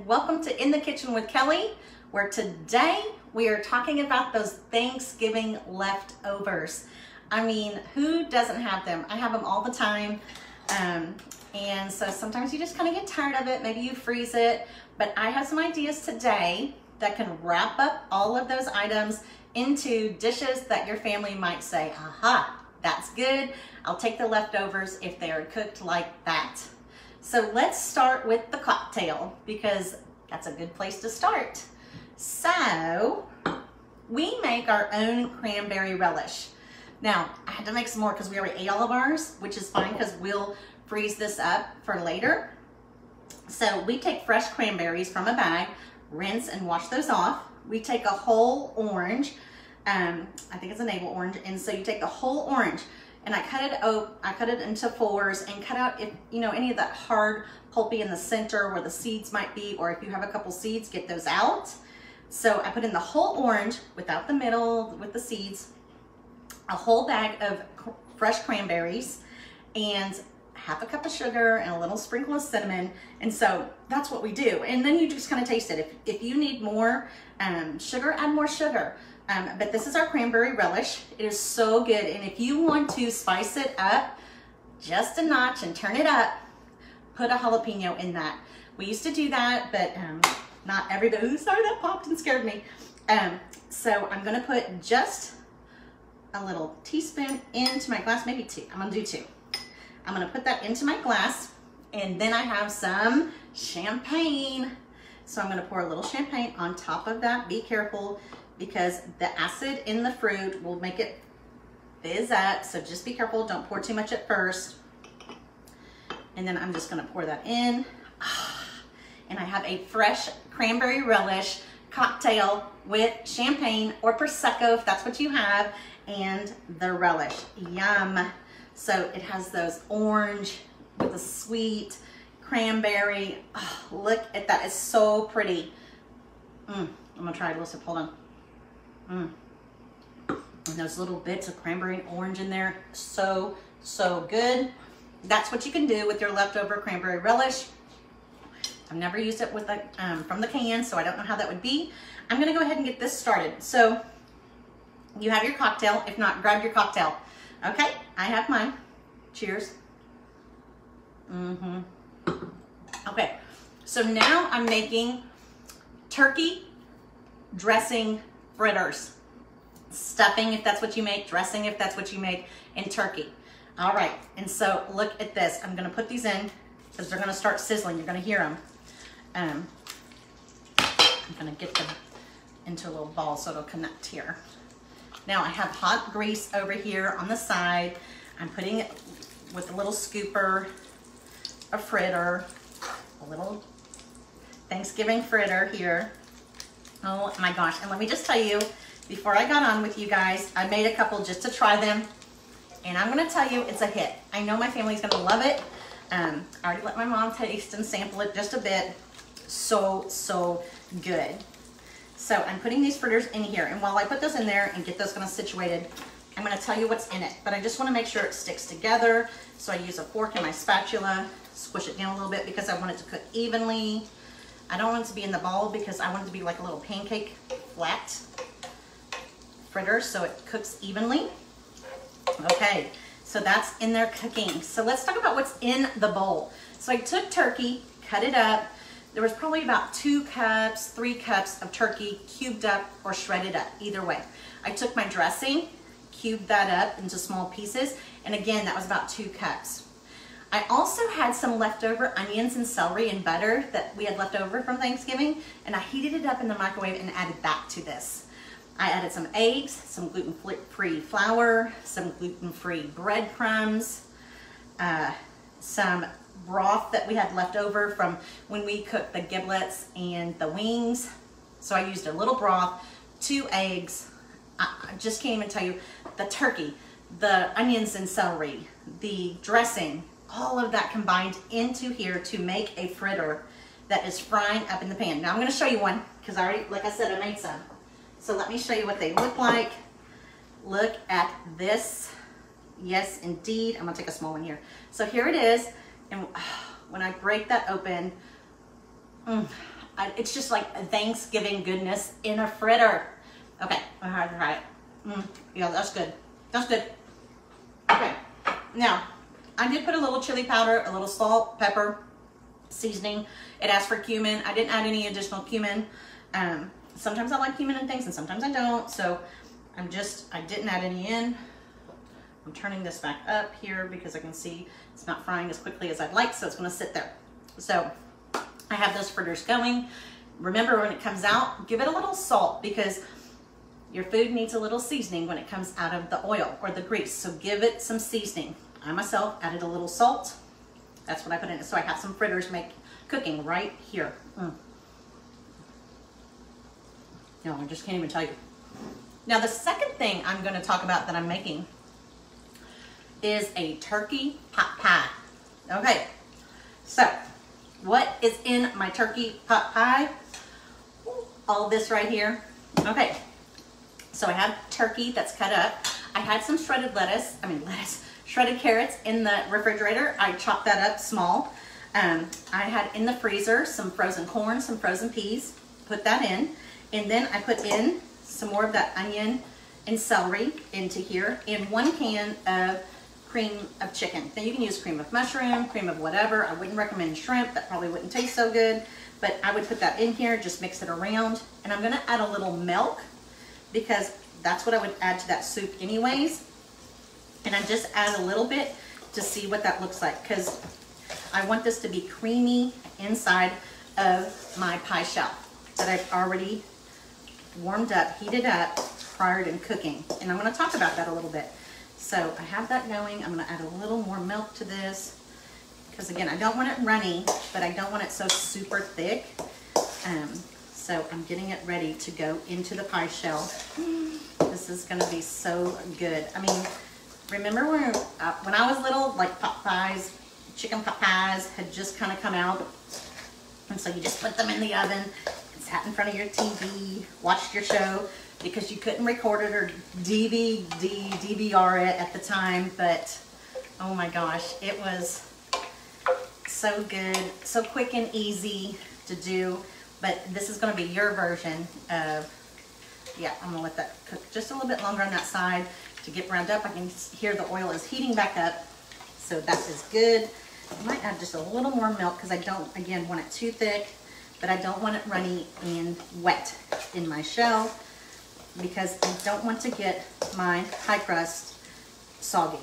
welcome to In the Kitchen with Kelly, where today we are talking about those Thanksgiving leftovers. I mean, who doesn't have them? I have them all the time. And so sometimes you just kind of get tired of it. Maybe you freeze it, but I have some ideas today that can wrap up all of those items into dishes that your family might say, aha, that's good. I'll take the leftovers if they are cooked like that. So let's start with the cocktail because that's a good place to start. So we make our own cranberry relish. Now, I had to make some more because we already ate all of ours, which is fine because we'll freeze this up for later. So we take fresh cranberries from a bag, rinse and wash those off. We take a whole orange, I think it's a navel orange, and so you take the whole orange and I cut it into fours and cut out, if you know, any of that hard pulpy in the center where the seeds might be, or if you have a couple seeds, get those out. So I put in the whole orange without the middle with the seeds, a whole bag of fresh cranberries, and half a cup of sugar and a little sprinkle of cinnamon. And so that's what we do. And then you just kind of taste it. If you need more sugar, add more sugar. But this is our cranberry relish. It is so good. And if you want to spice it up just a notch and turn it up, put a jalapeno in that. We used to do that, but not everybody. Ooh, sorry, that popped and scared me. So I'm gonna put just a little teaspoon into my glass, maybe two. I'm gonna do two. I'm gonna put that into my glass, and then I have some champagne. So I'm gonna pour a little champagne on top of that. Be careful because the acid in the fruit will make it fizz up. So just be careful, don't pour too much at first. And then I'm just gonna pour that in. And I have a fresh cranberry relish cocktail with champagne or Prosecco, if that's what you have, and the relish. Yum. So it has those orange with the sweet cranberry. Oh, look at that, it's so pretty. I'm gonna try a little sip, hold on. And those little bits of cranberry and orange in there, so good. That's what you can do with your leftover cranberry relish. I've never used it with the, from the can, so I don't know how that would be. I'm gonna go ahead and get this started. So you have your cocktail. If not, grab your cocktail. Okay, I have mine. Cheers. Okay, so now I'm making turkey dressing fritters. Stuffing, if that's what you make, dressing, if that's what you make, and turkey. All right, and so look at this. I'm gonna put these in because they're gonna start sizzling. You're gonna hear them. I'm gonna get them into a little ball so it'll connect here. Now I have hot grease over here on the side. I'm putting it with a little scooper, a fritter, a little Thanksgiving fritter here. Oh my gosh, and let me just tell you, before I got on with you guys, I made a couple just to try them, and I'm gonna tell you, it's a hit. I know my family's gonna love it. I already let my mom taste and sample it just a bit. So good. So I'm putting these fritters in here, and while I put those in there and get those kind of situated, I'm gonna tell you what's in it, but I just wanna make sure it sticks together. So I use a fork and my spatula, squish it down a little bit because I want it to cook evenly. I don't want it to be in the ball because I want it to be like a little pancake flat fritter so it cooks evenly. Okay, so that's in there cooking. So let's talk about what's in the bowl. So I took turkey, cut it up. There was probably about 2 cups, 3 cups of turkey cubed up or shredded up, either way. I took my dressing, cubed that up into small pieces, and again, that was about 2 cups. I also had some leftover onions and celery and butter that we had left over from Thanksgiving, and I heated it up in the microwave and added that to this. I added some eggs, some gluten-free flour, some gluten-free breadcrumbs, some broth that we had left over from when we cooked the giblets and the wings. So I used a little broth, 2 eggs. I just can't even tell you, the turkey, the onions and celery, the dressing, all of that combined into here to make a fritter that is frying up in the pan. Now I'm gonna show you one because I already, like I said, I made some. So let me show you what they look like. Look at this. Yes, indeed. I'm gonna take a small one here. So here it is. And when I break that open, It's just like Thanksgiving goodness in a fritter. Okay, I'm gonna try it. Yeah, that's good. That's good. Okay, now I did put a little chili powder, a little salt, pepper, seasoning. It asked for cumin. I didn't add any additional cumin. Sometimes I like cumin and things, and sometimes I don't. So I didn't add any in. I'm turning this back up here because I can see it's not frying as quickly as I'd like, so it's gonna sit there. So I have those fritters going. Remember, when it comes out, give it a little salt because your food needs a little seasoning when it comes out of the oil or the grease. So give it some seasoning. I myself added a little salt. That's what I put in it. So I have some fritters cooking right here. No, I just can't even tell you. Now the second thing I'm going to talk about that I'm making is a turkey pot pie. Okay, so what is in my turkey pot pie? All this right here. Okay, so I have turkey that's cut up. I had some shredded shredded carrots in the refrigerator. I chopped that up small. I had in the freezer some frozen corn, some frozen peas, put that in. And then I put in some more of that onion and celery into here in 1 can of cream of chicken. Now you can use cream of mushroom, cream of whatever. I wouldn't recommend shrimp. That probably wouldn't taste so good. But I would put that in here, just mix it around. And I'm gonna add a little milk because that's what I would add to that soup anyways. And I just add a little bit to see what that looks like because I want this to be creamy inside of my pie shell that I've already warmed up, heated up prior to cooking. And I'm going to talk about that a little bit. So I have that going. I'm going to add a little more milk to this because again, I don't want it runny, but I don't want it so super thick. So I'm getting it ready to go into the pie shell. This is going to be so good. I mean, remember when I was little, like pot pies, chicken pot pies had just kind of come out. And so you just put them in the oven, sat in front of your TV, watched your show because you couldn't record it or DVR it at the time. But oh my gosh, it was so good, so quick and easy to do. But this is going to be your version of, yeah, I'm going to let that cook just a little bit longer on that side to get browned up. I can hear the oil is heating back up, so that is good. I might add just a little more milk because I don't, again, want it too thick, but I don't want it runny and wet in my shell because I don't want to get my pie crust soggy.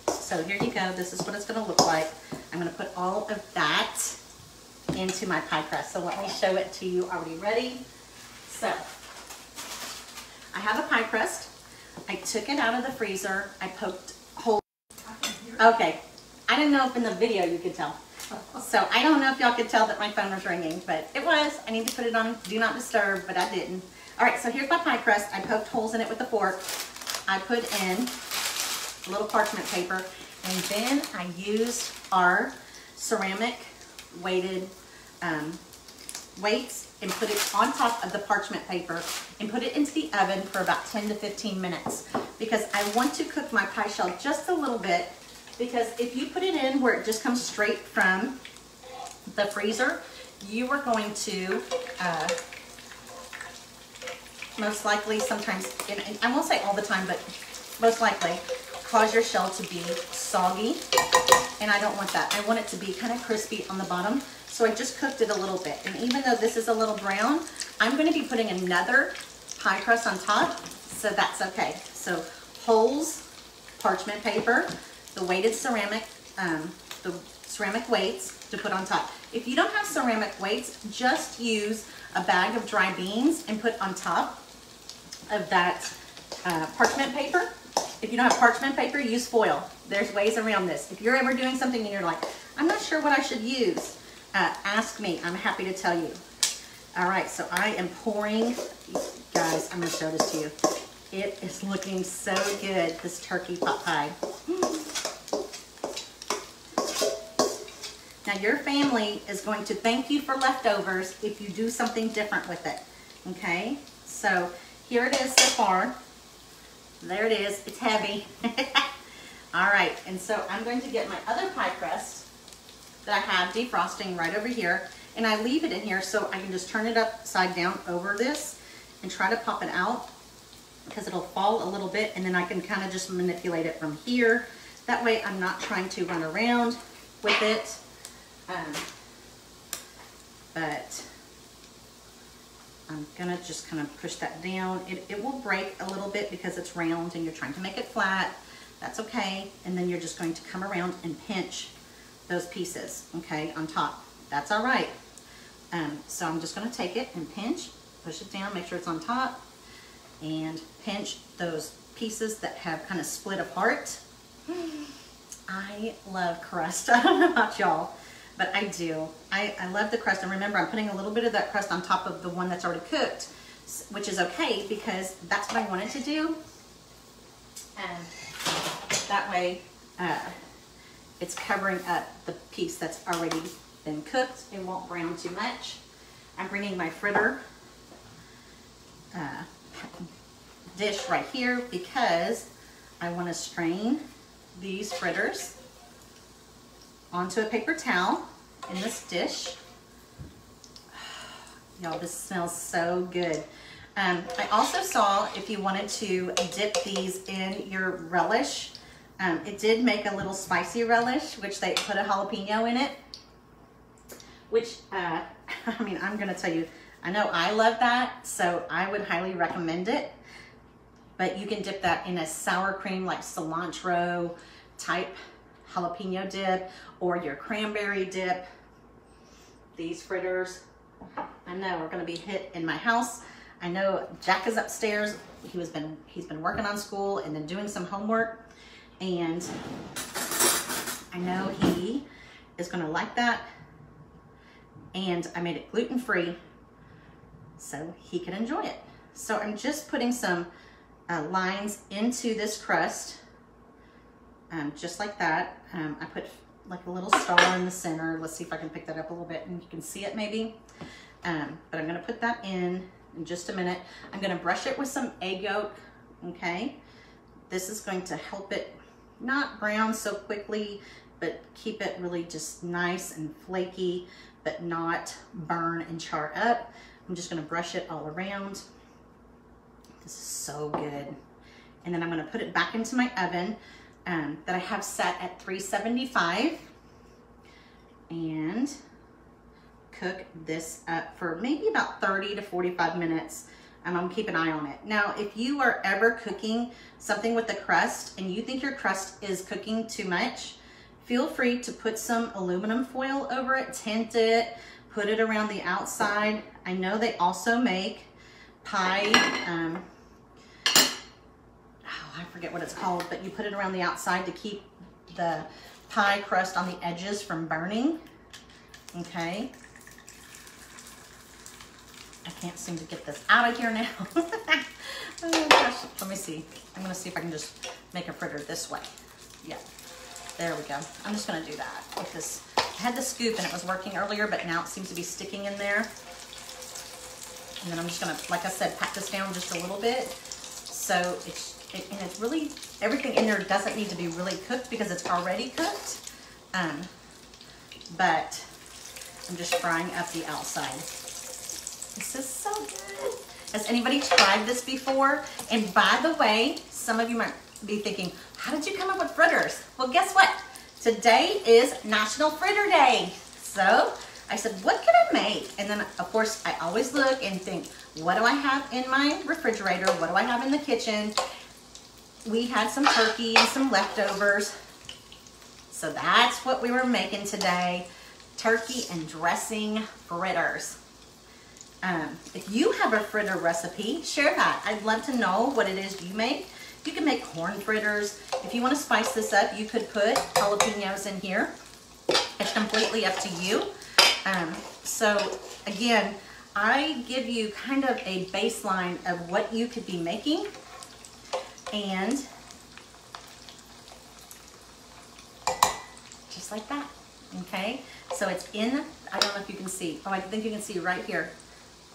So here you go. This is what it's going to look like. I'm going to put all of that into my pie crust. So let me show it to you. Are we ready? So I have a pie crust. I took it out of the freezer. I poked holes. Okay. I didn't know if in the video you could tell. So I don't know if y'all could tell that my phone was ringing, but it was. I need to put it on Do Not Disturb, but I didn't. All right, so here's my pie crust. I poked holes in it with a fork. I put in a little parchment paper, and then I used our ceramic weighted weights and put it on top of the parchment paper and put it into the oven for about 10 to 15 minutes because I want to cook my pie shell just a little bit. Because if you put it in where it just comes straight from the freezer, you are going to most likely sometimes, and I won't say all the time, but most likely cause your shell to be soggy. And I don't want that. I want it to be kind of crispy on the bottom. So I just cooked it a little bit. And even though this is a little brown, I'm going to be putting another pie crust on top. So that's okay. So holes, parchment paper, the weighted ceramic, the ceramic weights to put on top. If you don't have ceramic weights, just use a bag of dry beans and put on top of that parchment paper. If you don't have parchment paper, use foil. There's ways around this. If you're ever doing something and you're like, I'm not sure what I should use, ask me. I'm happy to tell you. All right, so I am pouring, guys, I'm gonna show this to you. It is looking so good, this turkey pot pie. Now your family is going to thank you for leftovers if you do something different with it, okay? So here it is so far. There it is, it's heavy. All right, and so I'm going to get my other pie crust that I have defrosting right over here, And I leave it in here so I can just turn it upside down over this and try to pop it out, because it'll fall a little bit, and then I can kind of just manipulate it from here. That way I'm not trying to run around with it. But I'm gonna just kind of push that down. It will break a little bit because it's round and you're trying to make it flat. That's okay. And then you're just going to come around and pinch those pieces, okay, on top. That's all right. So I'm just gonna take it and pinch, push it down, make sure it's on top, and pinch those pieces that have kind of split apart. I love crust. I don't know about y'all, but I do. I love the crust. And remember, I'm putting a little bit of that crust on top of the one that's already cooked, which is okay because that's what I wanted to do. And that way, it's covering up the piece that's already been cooked. It won't brown too much. I'm bringing my fritter dish right here because I want to strain these fritters onto a paper towel in this dish. Y'all, this smells so good. I also saw if you wanted to dip these in your relish. It did make a little spicy relish, which they put a jalapeno in it, which, I mean, I'm gonna tell you, I know I love that, so I would highly recommend it. But you can dip that in a sour cream, like cilantro type jalapeno dip, or your cranberry dip. These fritters, I know, are gonna be hit in my house. I know Jack is upstairs. He's been working on school and then doing some homework, and I know he is gonna like that. And I made it gluten-free so he can enjoy it. So I'm just putting some lines into this crust, just like that. I put like a little star in the center. Let's see if I can pick that up a little bit and you can see it maybe. But I'm gonna put that in just a minute. I'm gonna brush it with some egg yolk, okay? This is going to help it not brown so quickly, but keep it really just nice and flaky, but not burn and char up. I'm just gonna brush it all around. This is so good. And then I'm gonna put it back into my oven that I have set at 375 and cook this up for maybe about 30 to 45 minutes. I'm gonna keep an eye on it. Now, if you are ever cooking something with the crust and you think your crust is cooking too much, feel free to put some aluminum foil over it, tint it, put it around the outside. I know they also make pie, I forget what it's called, but you put it around the outside to keep the pie crust on the edges from burning, okay? I can't seem to get this out of here now. Oh gosh, let me see. I'm gonna see if I can just make a fritter this way. Yeah, there we go. I'm just gonna do that with this. I had the scoop and it was working earlier, but now it seems to be sticking in there. And then I'm just gonna, like I said, pat this down just a little bit. So and it's really, everything in there doesn't need to be really cooked because it's already cooked. But I'm just frying up the outside. This is so good. Has anybody tried this before? And by the way, some of you might be thinking, how did you come up with fritters? Well, guess what? Today is National Fritter Day. So I said, what can I make? And then of course I always look and think, what do I have in my refrigerator? What do I have in the kitchen? We had some turkey and some leftovers. So that's what we were making today. Turkey and dressing fritters. If you have a fritter recipe, share that. I'd love to know what it is you make. You can make corn fritters. If you want to spice this up, you could put jalapenos in here. It's completely up to you. So again, I give you kind of a baseline of what you could be making. And just like that, okay? So it's in, I don't know if you can see. Oh, I think you can see right here.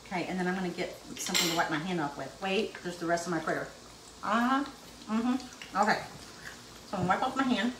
Okay, and then I'm gonna get something to wipe my hand off with. Wait, there's the rest of my fritter. Okay, so I'm gonna wipe off my hand.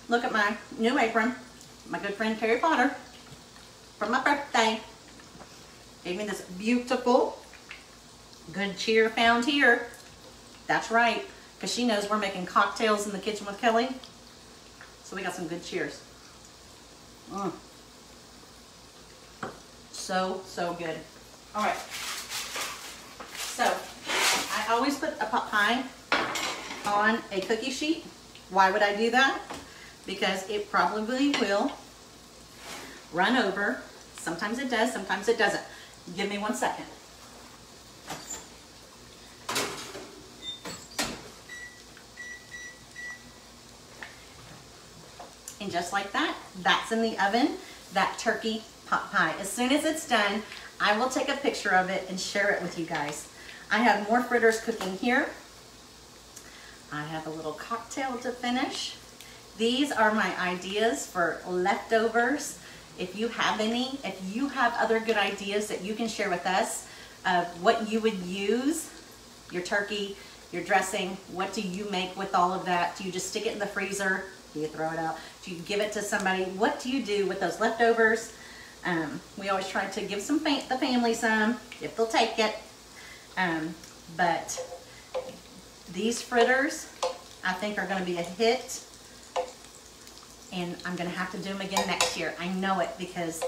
Look at my new apron, my good friend Terry Potter. for my birthday. Gave me this beautiful Good Cheer Found Here. That's right, because she knows we're making cocktails in the kitchen with Kelly. So we got some Good Cheers. So, so good. All right. So, I always put a pot pie on a cookie sheet. Why would I do that? Because it probably will run over. Sometimes it does, sometimes it doesn't. Give me 1 second. And just like that, that's in the oven, that turkey pot pie. As soon as it's done, I will take a picture of it and share it with you guys. I have more fritters cooking here. I have a little cocktail to finish. These are my ideas for leftovers. If you have any, if you have other good ideas that you can share with us of what you would use, your turkey, your dressing, what do you make with all of that? Do you just stick it in the freezer? Do you throw it out? Do you give it to somebody? What do you do with those leftovers? We always try to give the family some, if they'll take it. But these fritters, I think, are going to be a hit. And I'm going to have to do them again next year. I know it, because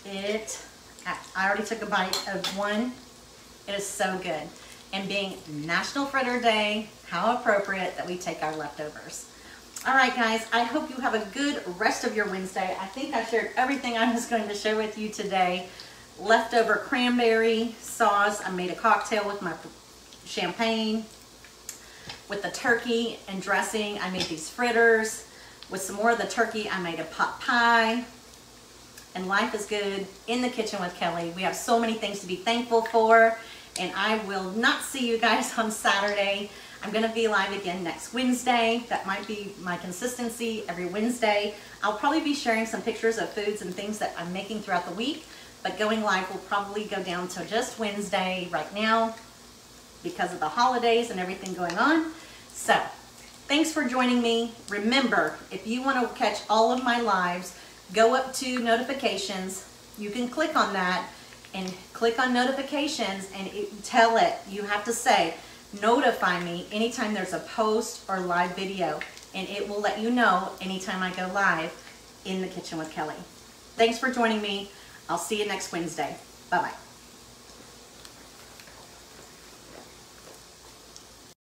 I already took a bite of one. It is so good. And being National Fritter Day, how appropriate that we take our leftovers. All right, guys, I hope you have a good rest of your Wednesday. I think I shared everything I was going to share with you today. Leftover cranberry sauce. I made a cocktail with my champagne. With the turkey and dressing, I made these fritters. With some more of the turkey, I made a pot pie. And life is good in the kitchen with Kelly. We have so many things to be thankful for. And I will not see you guys on Saturday. I'm going to be live again next Wednesday. That might be my consistency every Wednesday. I'll probably be sharing some pictures of foods and things that I'm making throughout the week. But going live will probably go down to just Wednesday right now because of the holidays and everything going on. So, thanks for joining me. Remember, if you want to catch all of my lives, go up to notifications. You can click on that and click on notifications and tell it. You have to say, notify me anytime there's a post or live video, and it will let you know anytime I go live in the kitchen with Kelly. Thanks for joining me. I'll see you next Wednesday. Bye-bye.